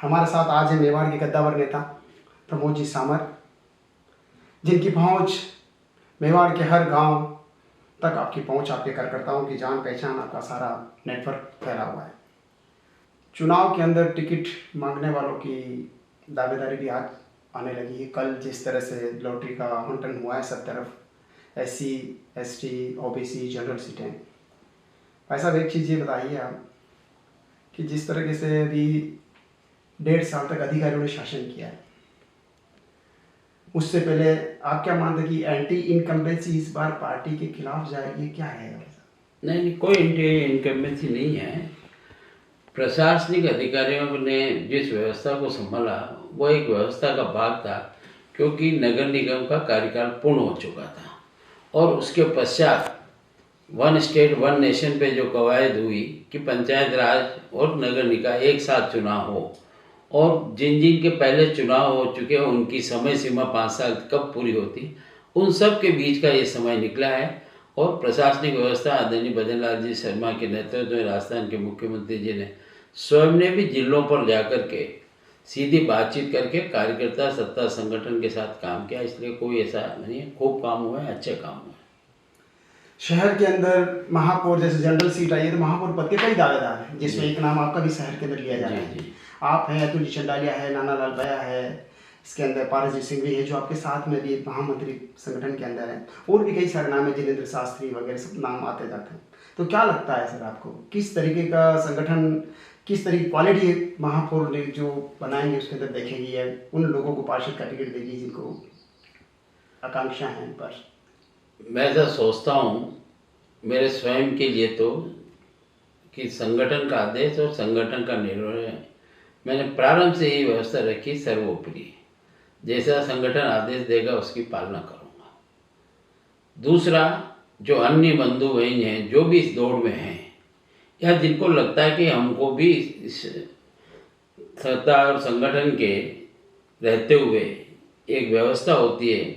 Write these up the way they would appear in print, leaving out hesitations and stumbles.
हमारे साथ आज है मेवाड़ के कद्दावर नेता प्रमोद जी सामर, जिनकी पहुंच मेवाड़ के हर गांव तक आपकी पहुंच, आपके कार्यकर्ताओं की जान पहचान, आपका सारा नेटवर्क फैला हुआ है। चुनाव के अंदर टिकट मांगने वालों की दावेदारी भी आज आने लगी है। कल जिस तरह से लॉटरी का आवंटन हुआ है सब तरफ, SC, ST, OBC, जनरल सीटें, ऐसा एक चीज़ ये बताइए आप कि जिस तरीके से अभी 1.5 साल तक अधिकारियों ने शासन किया है, उससे पहले आप क्या मानते कि एंटी इनकम्बेंसी इस बार पार्टी के खिलाफ जाएगी, क्या है? नहीं, कोई एंटी इनकम्बेंसी नहीं है। प्रशासनिक अधिकारियों ने जिस व्यवस्था को संभाला वो एक व्यवस्था का भाग था, क्योंकि नगर निगम का कार्यकाल पूर्ण हो चुका था और उसके पश्चात वन स्टेट वन नेशन पे जो कवायद हुई कि पंचायत राज और नगर निकाय एक साथ चुनाव हो, और जिन जिन के पहले चुनाव हो चुके हैं उनकी समय सीमा 5 साल कब पूरी होती, उन सब के बीच का ये समय निकला है। और प्रशासनिक व्यवस्था आदरणीय भजन लाल जी शर्मा के नेतृत्व में राजस्थान के मुख्यमंत्री जी ने स्वयं ने भी जिलों पर जाकर के सीधी बातचीत करके कार्यकर्ता सत्ता संगठन के साथ काम किया। इसलिए कोई ऐसा नहीं है, खूब काम हुआ है, अच्छे काम हुए। शहर के अंदर महापौर जैसे जनरल सीट आई है तो महापौर पद के कई दावेदार हैं, जिसमें एक नाम आपका भी शहर के अंदर लिया जा रहा है। आप हैं, अतुल चंडालिया है, नाना लाल बया है, इसके अंदर पारसजीत सिंह भी है जो आपके साथ में भी महामंत्री संगठन के अंदर है, और भी कई सारे नाम है, जिनेंद्र शास्त्री वगैरह सब नाम आते जाते हैं। तो क्या लगता है सर आपको, किस तरीके का संगठन, किस तरह की क्वालिटी महापौर ने जो बनाएंगे उसके अंदर देखेगी, है उन लोगों को पार्षद का टिकट देगी जिनको आकांक्षा है इन पर? मैं ऐसा सोचता हूँ मेरे स्वयं के लिए तो कि संगठन का आदेश और संगठन का निर्णय मैंने प्रारंभ से ही व्यवस्था रखी सर्वोपरि। जैसा संगठन आदेश देगा उसकी पालना करूँगा। दूसरा, जो अन्य बंधु बहन हैं जो भी इस दौड़ में हैं या जिनको लगता है कि हमको भी इस सत्ता और संगठन के रहते हुए एक व्यवस्था होती है,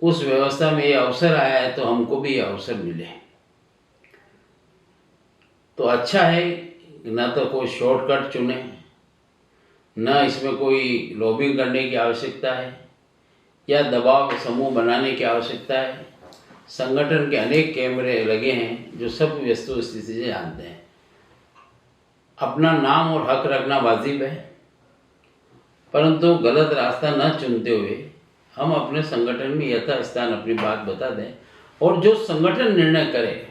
उस व्यवस्था में ये अवसर आया है तो हमको भी ये अवसर मिले तो अच्छा है। ना तो कोई शॉर्टकट चुने, ना इसमें कोई लॉबिंग करने की आवश्यकता है या दबाव समूह बनाने की आवश्यकता है। संगठन के अनेक कैमरे लगे हैं जो सब वस्तु स्थिति से जानते हैं। अपना नाम और हक रखना वाजिब है, परंतु गलत रास्ता न चुनते हुए हम अपने संगठन में यथास्थान अपनी बात बता दें और जो संगठन निर्णय करे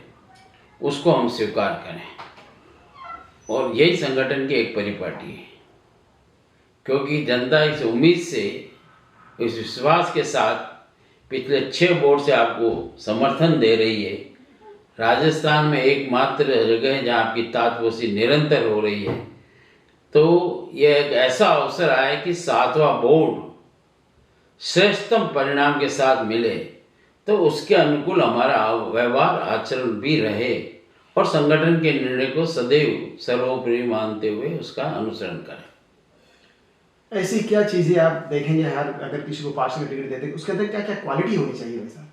उसको हम स्वीकार करें। और यही संगठन की एक परिपाटी है, क्योंकि जनता इस उम्मीद से, इस विश्वास के साथ पिछले 6 वोट से आपको समर्थन दे रही है। राजस्थान में एकमात्र जगह है जहाँ आपकी ताजपोशी निरंतर हो रही है। तो यह एक ऐसा अवसर आया कि 7वां बोर्ड श्रेष्ठतम परिणाम के साथ मिले तो उसके अनुकूल हमारा व्यवहार आचरण भी रहे और संगठन के निर्णय को सदैव सर्वोपरि मानते हुए उसका अनुसरण करें। ऐसी क्या चीज़ें आप देखेंगे हर, अगर किसी को पार्षद का टिकट देते उसके अंदर क्या क्या क्वालिटी होनी चाहिए? वैसा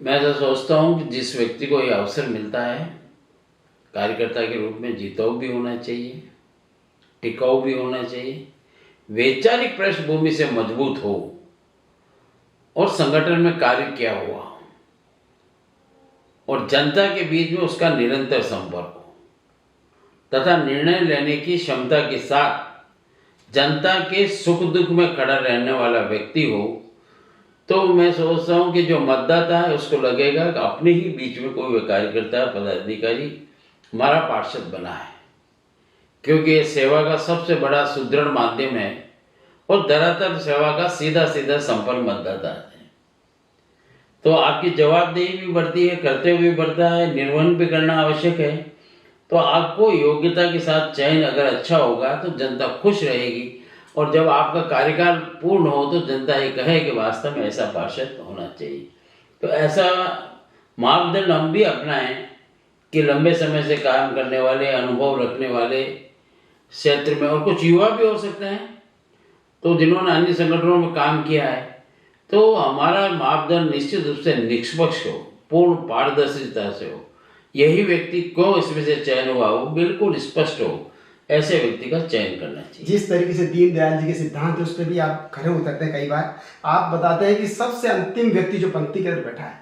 मैं तो सोचता हूँ कि जिस व्यक्ति को यह अवसर मिलता है कार्यकर्ता के रूप में, जिताऊ भी होना चाहिए, टिकाऊ भी होना चाहिए, वैचारिक पृष्ठभूमि से मजबूत हो और संगठन में कार्य किया हुआ और जनता के बीच में उसका निरंतर संपर्क हो तथा निर्णय लेने की क्षमता के साथ जनता के सुख दुख में खड़ा रहने वाला व्यक्ति हो। तो मैं सोचता हूँ कि जो मतदाता है उसको लगेगा कि अपने ही बीच में कोई कार्यकर्ता पदाधिकारी हमारा पार्षद बना है, क्योंकि ये सेवा का सबसे बड़ा सुदृढ़ माध्यम है और धरातल सेवा का सीधा सीधा संपर्क मतदाता है। तो आपकी जवाबदेही भी बढ़ती है, कर्तव्य भी बढ़ता है, निर्वहन भी करना आवश्यक है। तो आपको योग्यता के साथ चयन अगर अच्छा होगा तो जनता खुश रहेगी और जब आपका कार्यकाल पूर्ण हो तो जनता ये कहे कि वास्तव में ऐसा पार्षद होना चाहिए। तो ऐसा मापदंड हम भी अपनाएं कि लंबे समय से काम करने वाले, अनुभव रखने वाले क्षेत्र में, और कुछ युवा भी हो सकते हैं तो जिन्होंने अन्य संगठनों में काम किया है, तो हमारा मापदंड निश्चित रूप से निष्पक्ष हो, पूर्ण पारदर्शिता से हो। यही व्यक्ति को इसमें से चयन हुआ हो बिल्कुल स्पष्ट हो, ऐसे व्यक्ति का चयन करना चाहिए। जिस तरीके से दीनदयाल जी के सिद्धांत है उस पर भी आप खरे उतरते हैं। कई बार आप बताते हैं कि सबसे अंतिम व्यक्ति जो पंक्ति के अंदर बैठा है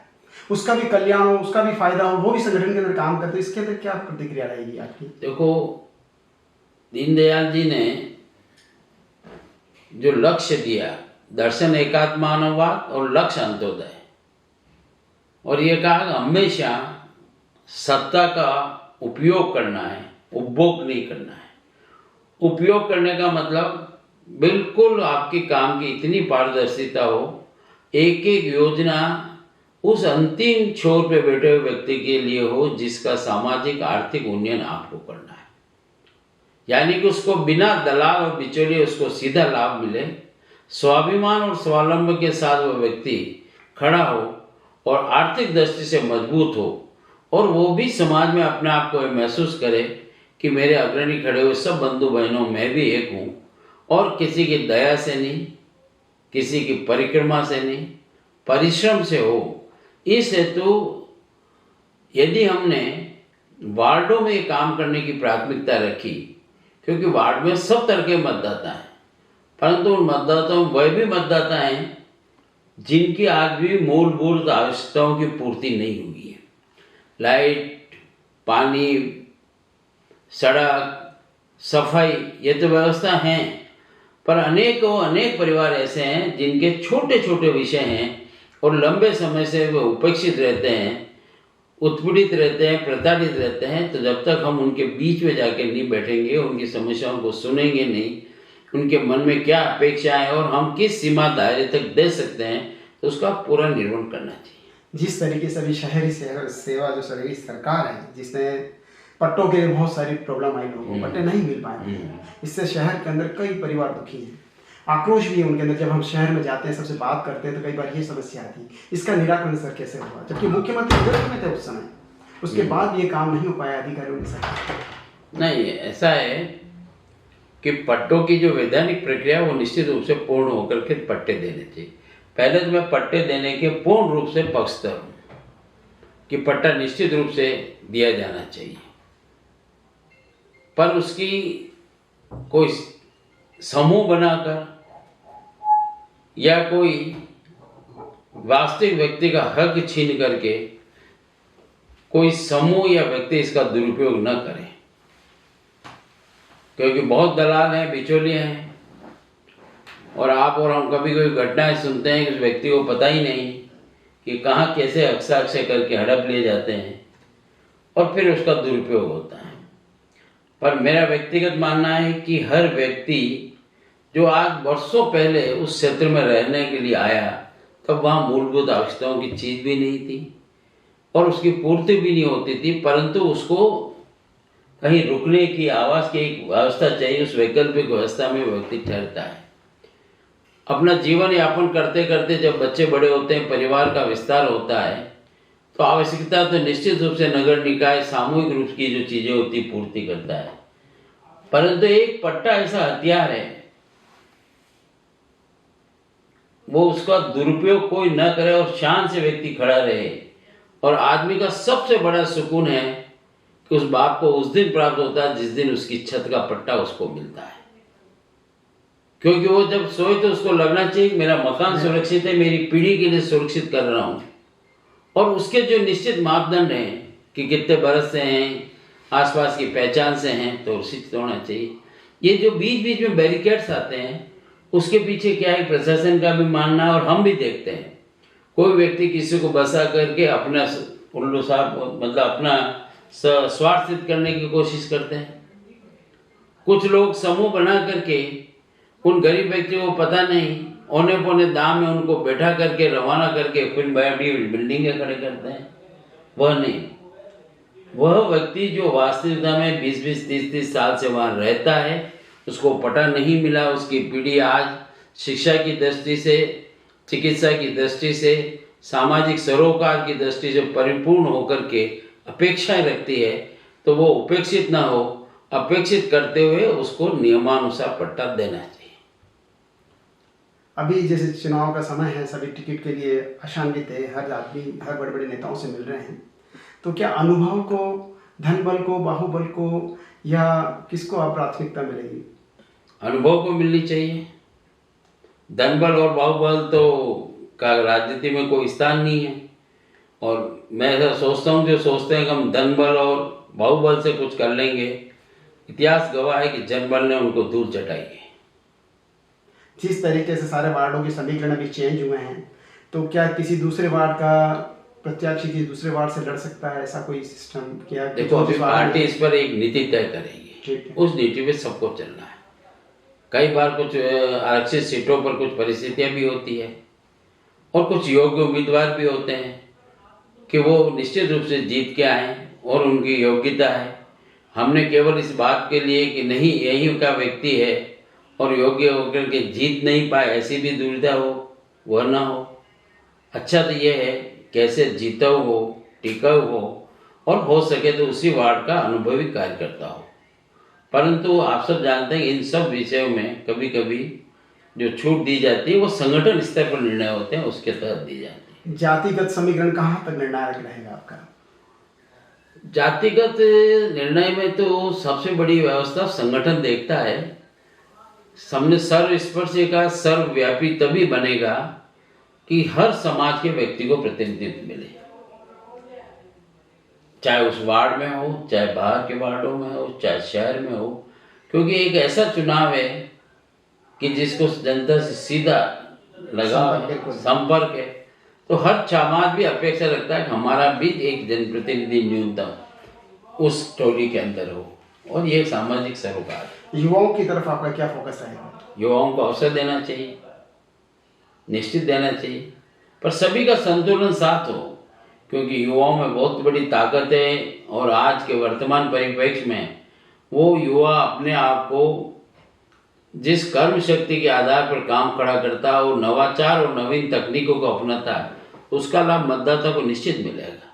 उसका भी कल्याण हो, उसका भी फायदा हो, वो भी संगठन के अंदर काम करते हैं। इसके अंदर क्या प्रतिक्रिया रहेगी आपकी? देखो, दीनदयाल जी ने जो लक्ष्य दिया, दर्शन एकात्म मानववाद और लक्ष्य अंत्योदय, और ये कहा कि हमेशा सत्ता का उपयोग करना है, उपभोग नहीं करना है। उपयोग करने का मतलब बिल्कुल आपके काम की इतनी पारदर्शिता हो, एक एक योजना उस अंतिम छोर पे बैठे हुए व्यक्ति के लिए हो जिसका सामाजिक आर्थिक उन्नयन आपको करना है। यानी कि उसको बिना दलाल और बिचौलिए उसको सीधा लाभ मिले, स्वाभिमान और स्वावलंबन के साथ वो व्यक्ति खड़ा हो और आर्थिक दृष्टि से मजबूत हो, और वो भी समाज में अपने आप को महसूस करे कि मेरे अग्रणी खड़े हुए सब बंधु बहनों मैं भी एक हूँ, और किसी की दया से नहीं, किसी की परिक्रमा से नहीं, परिश्रम से हो। इस हेतु यदि हमने वार्डों में काम करने की प्राथमिकता रखी, क्योंकि वार्ड में सब तरह के मतदाता हैं, परंतु उन मतदाताओं वह भी मतदाता हैं जिनकी आज भी मूलभूत आवश्यकताओं की पूर्ति नहीं हुई है। लाइट, पानी, सड़क, सफाई, ये तो व्यवस्था हैं, पर अनेक परिवार ऐसे हैं जिनके छोटे छोटे विषय हैं और लंबे समय से वे उपेक्षित रहते हैं, उत्पीड़ित रहते हैं, प्रताड़ित रहते हैं। तो जब तक हम उनके बीच में जाके नहीं बैठेंगे, उनकी समस्याओं को सुनेंगे नहीं, उनके मन में क्या अपेक्षाएं हैं और हम किस सीमा दायरे तक दे सकते हैं, तो उसका पूरा निर्वहन करना चाहिए। जिस तरीके से अभी शहरी सेवा जो शहरी सरकार है, जिसने पट्टों के लिए बहुत सारी प्रॉब्लम आई, लोगों को पट्टे नहीं मिल पाए, इससे शहर के अंदर कई परिवार दुखी हैं, आक्रोश भी है उनके अंदर। जब हम शहर में जाते हैं, सबसे बात करते हैं, तो कई बार ये समस्या आती है, इसका निराकरण सर कैसे हुआ? जबकि मुख्यमंत्री विरोध में थे उस समय, उसके बाद ये काम नहीं हो पाया अधिकारियों के साथ। नहीं, ऐसा है कि पट्टों की जो वैधानिक प्रक्रिया वो निश्चित रूप से पूर्ण होकर के पट्टे देने चाहिए। पहले तो मैं पट्टे देने के पूर्ण रूप से पक्षधर हूँ कि पट्टा निश्चित रूप से दिया जाना चाहिए, पर उसकी कोई समूह बनाकर या कोई वास्तविक व्यक्ति का हक छीन करके कोई समूह या व्यक्ति इसका दुरुपयोग न करे, क्योंकि बहुत दलाल हैं, बिचौलिए हैं, और आप और हम कभी कोई घटनाएं सुनते हैं कि उस व्यक्ति को पता ही नहीं कि कहाँ कैसे हकसाक्षे करके हड़प लिए जाते हैं और फिर उसका दुरुपयोग होता है। पर मेरा व्यक्तिगत मानना है कि हर व्यक्ति जो आज वर्षों पहले उस क्षेत्र में रहने के लिए आया, तब वहाँ मूलभूत आवश्यकताओं की चीज़ भी नहीं थी और उसकी पूर्ति भी नहीं होती थी, परंतु उसको कहीं रुकने की, आवास की एक व्यवस्था चाहिए। उस वैकल्पिक व्यवस्था में व्यक्ति ठहरता है। अपना जीवन यापन करते करते जब बच्चे बड़े होते हैं, परिवार का विस्तार होता है, तो आवश्यकता तो निश्चित रूप से नगर निकाय सामूहिक रूप की जो चीज़ें होती पूर्ति करता है, परंतु एक पट्टा ऐसा हथियार है, वो उसका दुरुपयोग कोई न करे और शान से व्यक्ति खड़ा रहे। और आदमी का सबसे बड़ा सुकून है कि उस बाप को उस दिन प्राप्त होता है जिस दिन उसकी छत का पट्टा उसको मिलता है, क्योंकि वो जब सोए तो उसको लगना चाहिए कि मेरा मकान सुरक्षित है, मेरी पीढ़ी के लिए सुरक्षित कर रहा हूँ। और उसके जो निश्चित मापदंड हैं कि कितने बरस से हैं, आसपास की पहचान से हैं, तो निश्चित होना चाहिए। ये जो बीच बीच में बैरिकेड्स आते हैं, उसके पीछे क्या है, प्रशासन का भी मानना है और हम भी देखते हैं। कोई व्यक्ति किसी को बसा करके अपना उल्लू साहब मतलब अपना स्वार्थ सिद्ध करने की कोशिश करते हैं। कुछ लोग समूह बना करके उन गरीब व्यक्तियों को पता नहीं औने पौने दाम में उनको बैठा करके रवाना करके फिर बड़ी बिल्डिंगें खड़े करते हैं। वह नहीं, वह व्यक्ति जो वास्तविकता में 20-20, 30-30 साल से वहाँ रहता है, उसको पता नहीं मिला, उसकी पीढ़ी आज शिक्षा की दृष्टि से, चिकित्सा की दृष्टि से, सामाजिक सरोकार की दृष्टि से परिपूर्ण होकर के अपेक्षाएं रखती है, तो वो उपेक्षित ना हो, अपेक्षित करते हुए उसको नियमानुसार पट्टा देना चाहिए। अभी जैसे चुनाव का समय है, सभी टिकट के लिए आशान्वित है, हर आदमी हर बड़े बड़े नेताओं से मिल रहे हैं, तो क्या अनुभव को, धन बल को, बाहुबल को या किसको आप प्राथमिकता मिलेगी? अनुभव को मिलनी चाहिए। धन बल और बाहुबल तो का राजनीति में कोई स्थान नहीं है। और मैं ऐसा सोचता हूँ, जो सोचते हैं कि हम धन बल और बाहुबल से कुछ कर लेंगे, इतिहास गवाह है कि जनबल ने उनको दूर चटाई है। जिस तरीके से सारे वार्डों के समीकरण अभी चेंज हुए हैं, तो क्या किसी दूसरे वार्ड का प्रत्याशी किसी दूसरे वार्ड से लड़ सकता है, ऐसा कोई सिस्टम क्या? देखो, अभी पार्टी इस पर एक नीति तय करेगी, ठीक है। उस नीति पे सबको चलना है। कई बार कुछ आरक्षित सीटों पर कुछ परिस्थितियां भी होती है और कुछ योग्य उम्मीदवार भी होते हैं कि वो निश्चित रूप से जीत के आए और उनकी योग्यता है। हमने केवल इस बात के लिए कि नहीं यही का व्यक्ति है और योग्य होकर के जीत नहीं पाए, ऐसी भी दुविधा हो, वह ना हो। अच्छा तो यह है कैसे जीताऊ हो, टिकाऊ हो और हो सके तो उसी वार्ड का अनुभवी कार्यकर्ता हो। परंतु आप सब जानते हैं इन सब विषयों में कभी कभी जो छूट दी जाती है वो संगठन स्तर पर निर्णय होते हैं, उसके तहत दी जाती है। जातिगत समीकरण कहाँ तक निर्णायक रहेगा आपका? जातिगत निर्णय में तो सबसे बड़ी व्यवस्था संगठन देखता है। हमने सर्वस्पर्शी का सर्वव्यापी तभी बनेगा कि हर समाज के व्यक्ति को प्रतिनिधित्व मिले, चाहे उस वार्ड में हो, चाहे बाहर के वार्डों में हो, चाहे शहर में हो। क्योंकि एक ऐसा चुनाव है कि जिसको जनता से सीधा लगाव है, संपर्क है। तो हर समाज भी अपेक्षा रखता है कि हमारा भी एक जनप्रतिनिधि न्यूनतम उस टोली के अंदर हो, और ये सामाजिक सरोकार है। युवाओं की तरफ आपका क्या फोकस रहेगा? युवाओं को अवसर देना चाहिए, निश्चित देना चाहिए, पर सभी का संतुलन साथ हो, क्योंकि युवाओं में बहुत बड़ी ताकत है। और आज के वर्तमान परिप्रेक्ष्य में वो युवा अपने आप को जिस कर्म शक्ति के आधार पर काम खड़ा करता है और नवाचार और नवीन तकनीकों को अपनाता है, उसका लाभ मतदाता को निश्चित मिलेगा।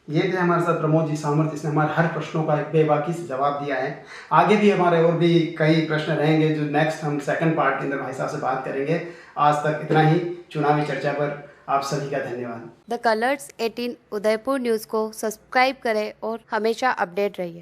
ये थे हमारे साथ प्रमोद जी सामर्थ, जिसने हमारे हर प्रश्नों का एक बेबाकी से जवाब दिया है। आगे भी हमारे और भी कई प्रश्न रहेंगे जो नेक्स्ट हम सेकंड पार्ट के अंदर भाई साहब से बात करेंगे। आज तक इतना ही चुनावी चर्चा पर आप सभी का धन्यवाद। द कलर्स 18 उदयपुर न्यूज़ को सब्सक्राइब करें और हमेशा अपडेट रहिए।